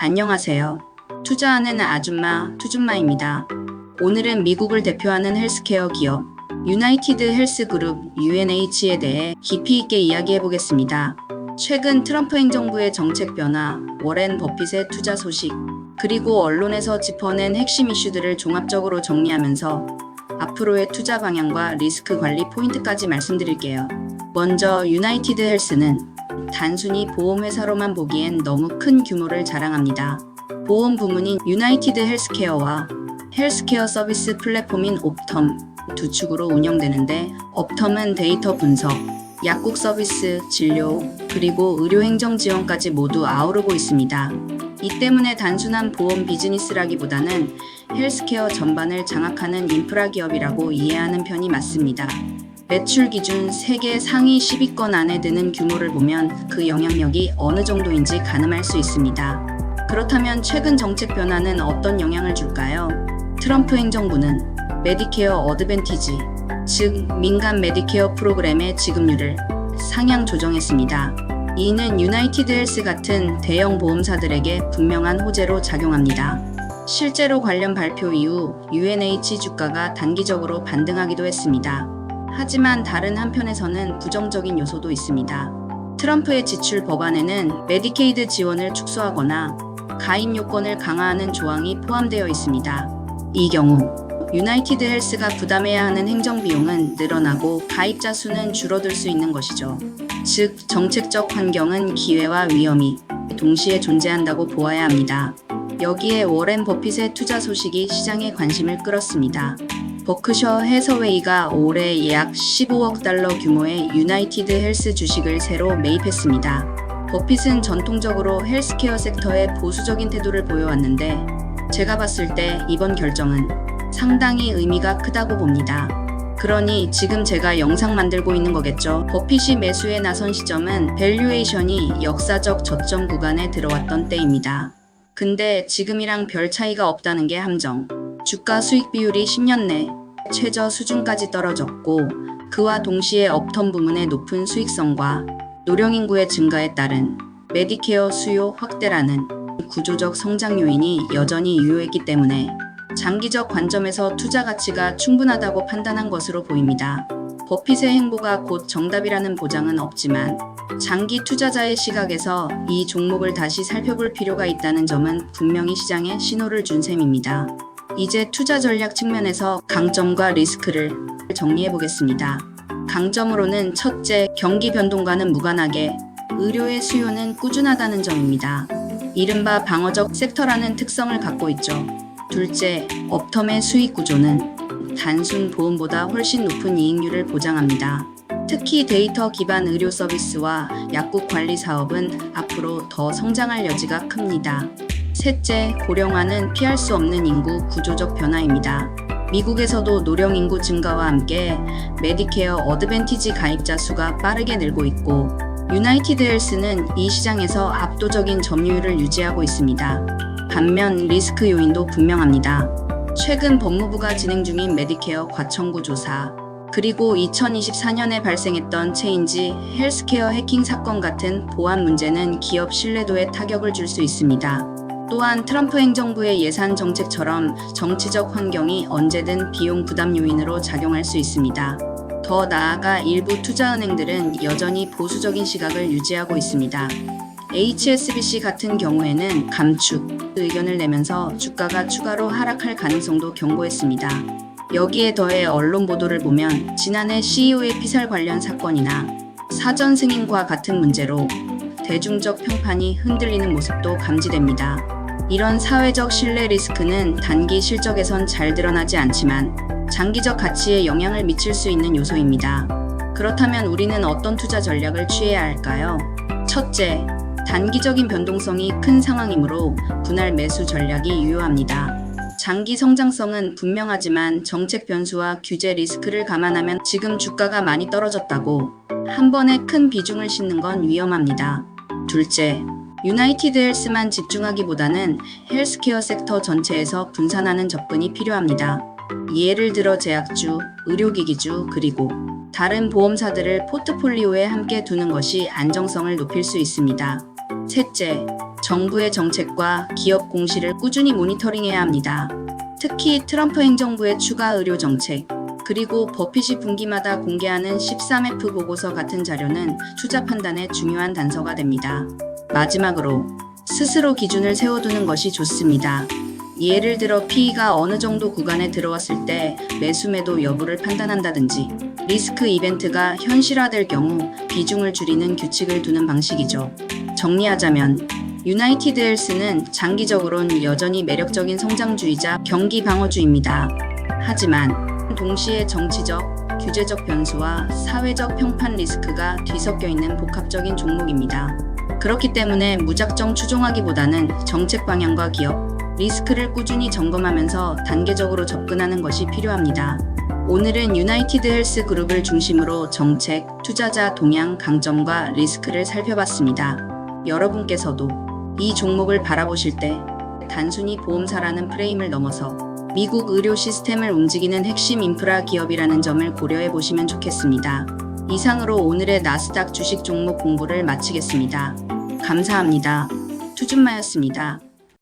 안녕하세요. 투자하는 아줌마 투줌마입니다. 오늘은 미국을 대표하는 헬스케어 기업 유나이티드 헬스그룹 UNH에 대해 깊이 있게 이야기해 보겠습니다. 최근 트럼프 행정부의 정책 변화, 워렌 버핏의 투자 소식, 그리고 언론에서 짚어낸 핵심 이슈들을 종합적으로 정리하면서 앞으로의 투자 방향과 리스크 관리 포인트까지 말씀드릴게요. 먼저 유나이티드 헬스는 단순히 보험회사로만 보기엔 너무 큰 규모를 자랑합니다. 보험 부문인 유나이티드 헬스케어와 헬스케어 서비스 플랫폼인 옵텀 두 축으로 운영되는데, 옵텀은 데이터 분석, 약국 서비스, 진료, 그리고 의료 행정 지원까지 모두 아우르고 있습니다. 이 때문에 단순한 보험 비즈니스라기보다는 헬스케어 전반을 장악하는 인프라 기업이라고 이해하는 편이 맞습니다. 매출 기준 세계 상위 10위권 안에 드는 규모를 보면 그 영향력이 어느 정도인지 가늠할 수 있습니다. 그렇다면 최근 정책 변화는 어떤 영향을 줄까요? 트럼프 행정부는 메디케어 어드밴티지, 즉 민간 메디케어 프로그램의 지급률을 상향 조정했습니다. 이는 유나이티드 헬스 같은 대형 보험사들에게 분명한 호재로 작용합니다. 실제로 관련 발표 이후 UNH 주가가 단기적으로 반등하기도 했습니다. 하지만 다른 한편에서는 부정적인 요소도 있습니다. 트럼프의 지출 법안에는 메디케이드 지원을 축소하거나 가입 요건을 강화하는 조항이 포함되어 있습니다. 이 경우 유나이티드 헬스가 부담해야 하는 행정 비용은 늘어나고 가입자 수는 줄어들 수 있는 것이죠. 즉, 정책적 환경은 기회와 위험이 동시에 존재한다고 보아야 합니다. 여기에 워렌 버핏의 투자 소식이 시장의 관심을 끌었습니다. 버크셔 해서웨이가 올해 약 15억 달러 규모의 유나이티드 헬스 주식을 새로 매입했습니다. 버핏은 전통적으로 헬스케어 섹터에 보수적인 태도를 보여왔는데, 제가 봤을 때 이번 결정은 상당히 의미가 크다고 봅니다. 그러니 지금 제가 영상 만들고 있는 거겠죠. 버핏이 매수에 나선 시점은 밸류에이션이 역사적 저점 구간에 들어왔던 때입니다. 근데 지금이랑 별 차이가 없다는 게 함정. 주가 수익 비율이 10년 내 최저 수준까지 떨어졌고, 그와 동시에 옵텀 부문의 높은 수익성과 노령 인구의 증가에 따른 메디케어 수요 확대라는 구조적 성장 요인이 여전히 유효했기 때문에 장기적 관점에서 투자 가치가 충분하다고 판단한 것으로 보입니다. 버핏의 행보가 곧 정답이라는 보장은 없지만 장기 투자자의 시각에서 이 종목을 다시 살펴볼 필요가 있다는 점은 분명히 시장에 신호를 준 셈입니다. 이제 투자 전략 측면에서 강점과 리스크를 정리해 보겠습니다. 강점으로는 첫째, 경기 변동과는 무관하게 의료의 수요는 꾸준하다는 점입니다. 이른바 방어적 섹터라는 특성을 갖고 있죠. 둘째, 옵텀의 수익 구조는 단순 보험보다 훨씬 높은 이익률을 보장합니다. 특히 데이터 기반 의료 서비스와 약국 관리 사업은 앞으로 더 성장할 여지가 큽니다. 셋째, 고령화는 피할 수 없는 인구 구조적 변화입니다. 미국에서도 노령 인구 증가와 함께 메디케어 어드밴티지 가입자 수가 빠르게 늘고 있고, 유나이티드 헬스는 이 시장에서 압도적인 점유율을 유지하고 있습니다. 반면 리스크 요인도 분명합니다. 최근 법무부가 진행 중인 메디케어 과청구 조사, 그리고 2024년에 발생했던 체인지 헬스케어 해킹 사건 같은 보안 문제는 기업 신뢰도에 타격을 줄 수 있습니다. 또한 트럼프 행정부의 예산 정책처럼 정치적 환경이 언제든 비용 부담 요인으로 작용할 수 있습니다. 더 나아가 일부 투자은행들은 여전히 보수적인 시각을 유지하고 있습니다. HSBC 같은 경우에는 감축 의견을 내면서 주가가 추가로 하락할 가능성도 경고했습니다. 여기에 더해 언론 보도를 보면 지난해 CEO의 피살 관련 사건이나 사전 승인과 같은 문제로 대중적 평판이 흔들리는 모습도 감지됩니다. 이런 사회적 신뢰 리스크는 단기 실적에선 잘 드러나지 않지만 장기적 가치에 영향을 미칠 수 있는 요소입니다. 그렇다면 우리는 어떤 투자 전략을 취해야 할까요? 첫째, 단기적인 변동성이 큰 상황이므로 분할 매수 전략이 유효합니다. 장기 성장성은 분명하지만 정책 변수와 규제 리스크를 감안하면 지금 주가가 많이 떨어졌다고 한 번에 큰 비중을 싣는 건 위험합니다. 둘째, 유나이티드 헬스만 집중하기보다는 헬스케어 섹터 전체에서 분산하는 접근이 필요합니다. 예를 들어 제약주, 의료기기주, 그리고 다른 보험사들을 포트폴리오에 함께 두는 것이 안정성을 높일 수 있습니다. 셋째, 정부의 정책과 기업 공시를 꾸준히 모니터링해야 합니다. 특히 트럼프 행정부의 추가 의료 정책, 그리고 버핏이 분기마다 공개하는 13F 보고서 같은 자료는 투자 판단에 중요한 단서가 됩니다. 마지막으로 스스로 기준을 세워두는 것이 좋습니다. 예를 들어 PE가 어느 정도 구간에 들어왔을 때 매수 매도 여부를 판단한다든지 리스크 이벤트가 현실화될 경우 비중을 줄이는 규칙을 두는 방식이죠. 정리하자면 유나이티드 헬스는 장기적으로는 여전히 매력적인 성장주이자 경기 방어주입니다. 하지만 동시에 정치적, 규제적 변수와 사회적 평판 리스크가 뒤섞여 있는 복합적인 종목입니다. 그렇기 때문에 무작정 추종하기보다는 정책 방향과 기업, 리스크를 꾸준히 점검하면서 단계적으로 접근하는 것이 필요합니다. 오늘은 유나이티드 헬스 그룹을 중심으로 정책, 투자자 동향, 강점과 리스크를 살펴봤습니다. 여러분께서도 이 종목을 바라보실 때 단순히 보험사라는 프레임을 넘어서 미국 의료 시스템을 움직이는 핵심 인프라 기업이라는 점을 고려해 보시면 좋겠습니다. 이상으로 오늘의 나스닥 주식 종목 공부를 마치겠습니다. 감사합니다. 투준마였습니다.